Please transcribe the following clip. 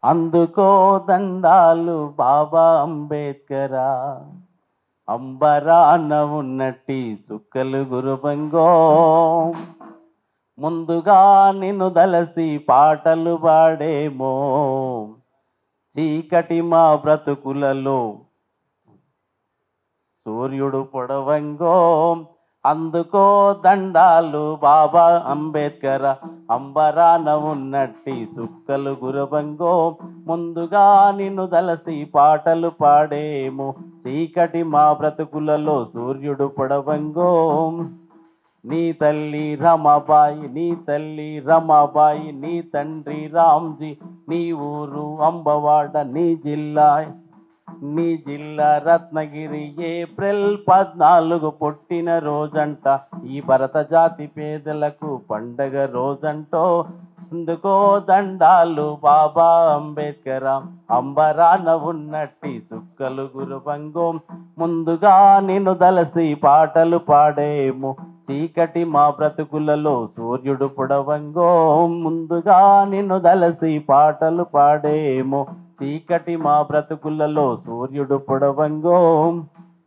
అందుకో దండాలు బాబా అంబేద్కరా. అంబరాన ఉన్నట్టి సుక్కలు గురుబంగో, ముందుగా నిన్ను దలసి పాటలు పాడేమో. చీకటి మా బ్రతుకులలో సూర్యుడు పొడవంగో, అందుకో దండాలు బాబా అంబేద్కర. అంబరాన ఉన్నట్టి సుక్కలు గురవంగో, ముందుగా నిన్ను దలసి పాటలు పాడేము. చీకటి మా బ్రతుకులలో సూర్యుడు పొడవంగో. నీ తల్లి రమాబాయి, నీ తల్లి రమాబాయి, నీ తండ్రి రామ్జీ, నీ ఊరు అంబవాడ, నీ జిల్లా రత్నగిరి. ఏప్రిల్ 14 పుట్టిన రోజంట, ఈ భరత జాతి పేదలకు పండగ రోజంటో. అందుకో దండాలు బాబా అంబేద్కర. అంబరాన ఉన్నట్టి సుక్కలు గురువంగో, ముందుగా నిన్ను దలసి పాటలు పాడేము. చీకటి మా బ్రతుకులలో సూర్యుడు పొడవంగో, ముందుగా నిన్ను దలసి పాటలు పాడేము. చీకటి మా బ్రతుకులలో సూర్యుడు పొడవంగో.